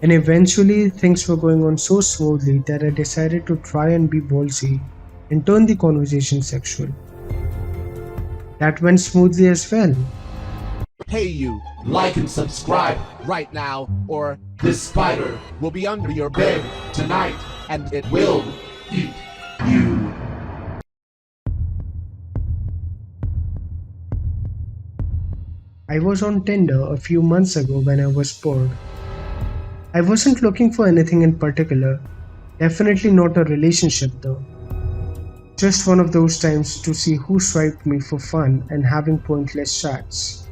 And eventually, things were going on so smoothly that I decided to try and be ballsy and turn the conversation sexual. That went smoothly as well. Hey you, like and subscribe right now, or this spider will be under your bed tonight, and it will eat you. I was on Tinder a few months ago when I was bored. I wasn't looking for anything in particular, definitely not a relationship though. Just one of those times to see who swiped me for fun and having pointless chats.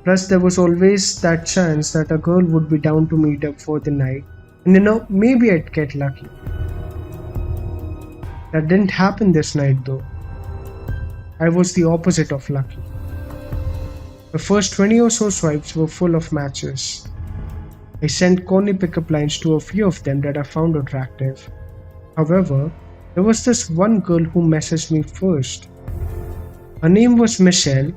Plus, there was always that chance that a girl would be down to meet up for the night, and maybe I'd get lucky. That didn't happen this night though. I was the opposite of lucky. The first 20 or so swipes were full of matches. I sent corny pickup lines to a few of them that I found attractive. However, there was this one girl who messaged me first. Her name was Michelle.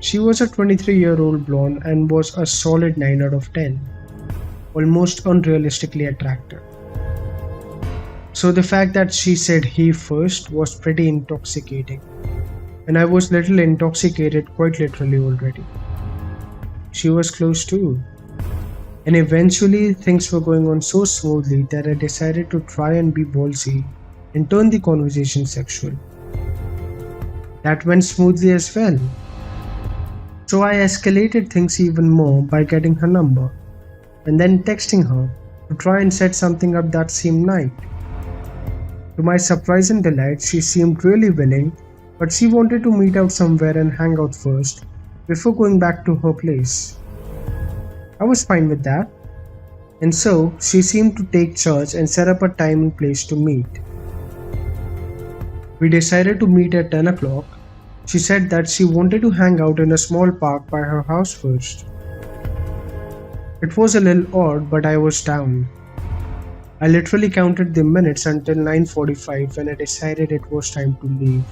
She was a 23-year-old blonde and was a solid 9 out of 10, almost unrealistically attractive. So the fact that she said he first was pretty intoxicating, and I was little intoxicated quite literally already. She was close too. And eventually things were going on so smoothly that I decided to try and be ballsy and turn the conversation sexual. That went smoothly as well. So I escalated things even more by getting her number and then texting her to try and set something up that same night. To my surprise and delight, she seemed really willing, but she wanted to meet out somewhere and hang out first before going back to her place. I was fine with that, and so she seemed to take charge and set up a time and place to meet. We decided to meet at 10 o'clock. She said that she wanted to hang out in a small park by her house first. It was a little odd, but I was down. I literally counted the minutes until 9:45 when I decided it was time to leave.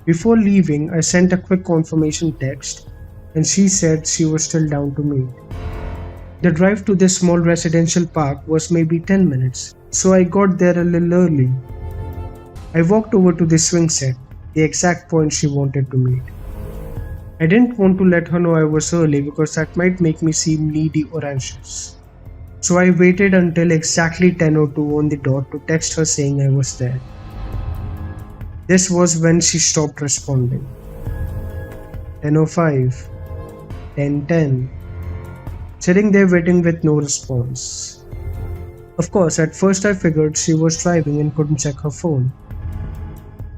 Before leaving, I sent a quick confirmation text, and she said she was still down to meet. The drive to this small residential park was maybe 10 minutes, so I got there a little early. I walked over to the swing set, the exact point she wanted to meet. I didn't want to let her know I was early because that might make me seem needy or anxious. So I waited until exactly 10:02 on the dot to text her saying I was there. This was when she stopped responding. 10:05, 10:10, sitting there waiting with no response. Of course, at first I figured she was driving and couldn't check her phone.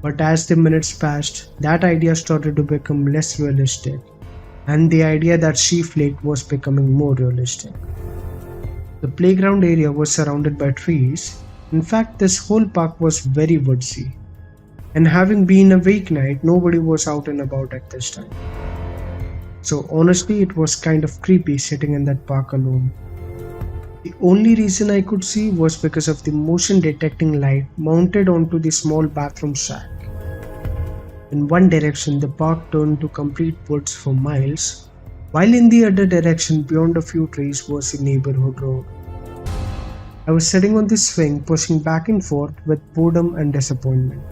But as the minutes passed, that idea started to become less realistic, and the idea that she flaked was becoming more realistic. The playground area was surrounded by trees. In fact, this whole park was very woodsy, and having been a weeknight, nobody was out and about at this time. So honestly, it was kind of creepy sitting in that park alone. The only reason I could see was because of the motion detecting light mounted onto the small bathroom shack. In one direction, the park turned to complete woods for miles, while in the other direction beyond a few trees was the neighborhood road. I was sitting on the swing, pushing back and forth with boredom and disappointment.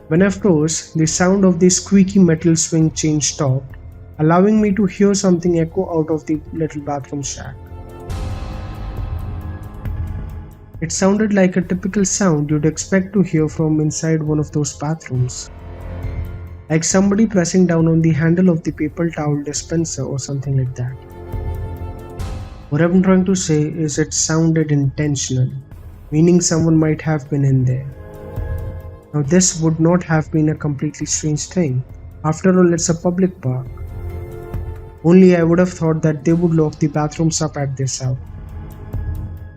When I froze, the sound of the squeaky metal swing chain stopped, allowing me to hear something echo out of the little bathroom shack. It sounded like a typical sound you'd expect to hear from inside one of those bathrooms. Like somebody pressing down on the handle of the paper towel dispenser or something like that. What I'm trying to say is it sounded intentional, meaning someone might have been in there. Now this would not have been a completely strange thing. After all, it's a public park. Only I would have thought that they would lock the bathrooms up at this hour.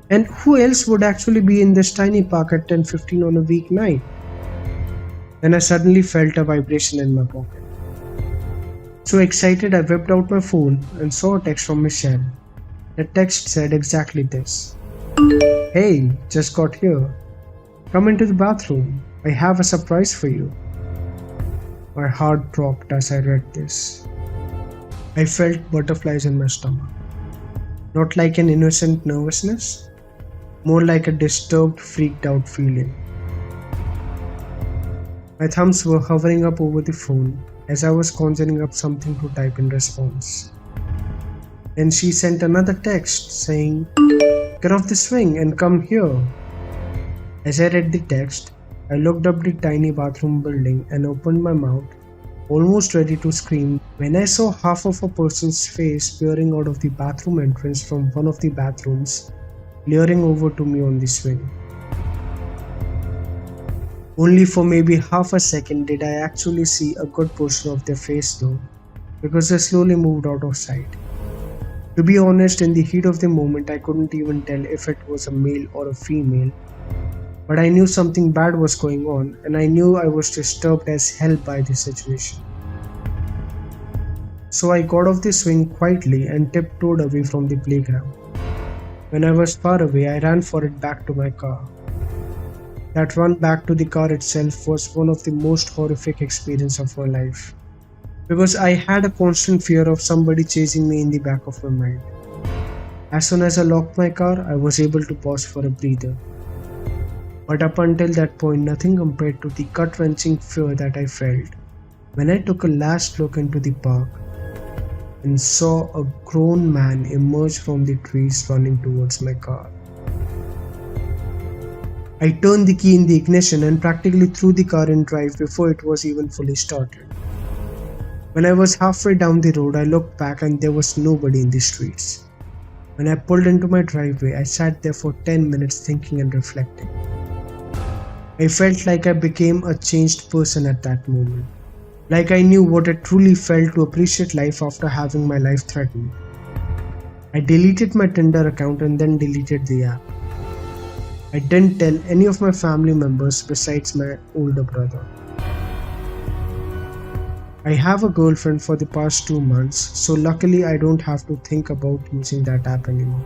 And who else would actually be in this tiny park at 10:15 on a weeknight? Then I suddenly felt a vibration in my pocket. So excited, I whipped out my phone and saw a text from Michelle. The text said exactly this. Hey, just got here. Come into the bathroom. I have a surprise for you. My heart dropped as I read this. I felt butterflies in my stomach. Not like an innocent nervousness, more like a disturbed, freaked out feeling. My thumbs were hovering up over the phone as I was conjuring up something to type in response. Then she sent another text saying, "Get off the swing and come here." As I read the text, I looked up the tiny bathroom building and opened my mouth, almost ready to scream, when I saw half of a person's face peering out of the bathroom entrance from one of the bathrooms, leering over to me on the swing. Only for maybe half a second did I actually see a good portion of their face though, because they slowly moved out of sight. To be honest, in the heat of the moment, I couldn't even tell if it was a male or a female, but I knew something bad was going on, and I knew I was disturbed as hell by the situation. So I got off the swing quietly and tiptoed away from the playground. When I was far away, I ran for it back to my car. That run back to the car itself was one of the most horrific experiences of my life, because I had a constant fear of somebody chasing me in the back of my mind. As soon as I locked my car, I was able to pause for a breather. But up until that point, nothing compared to the gut-wrenching fear that I felt when I took a last look into the park and saw a grown man emerge from the trees running towards my car. I turned the key in the ignition and practically threw the car in drive before it was even fully started. When I was halfway down the road, I looked back and there was nobody in the streets. When I pulled into my driveway, I sat there for 10 minutes thinking and reflecting. I felt like I became a changed person at that moment. Like I knew what it truly felt to appreciate life after having my life threatened. I deleted my Tinder account and then deleted the app. I didn't tell any of my family members besides my older brother. I have a girlfriend for the past 2 months, so luckily I don't have to think about using that app anymore.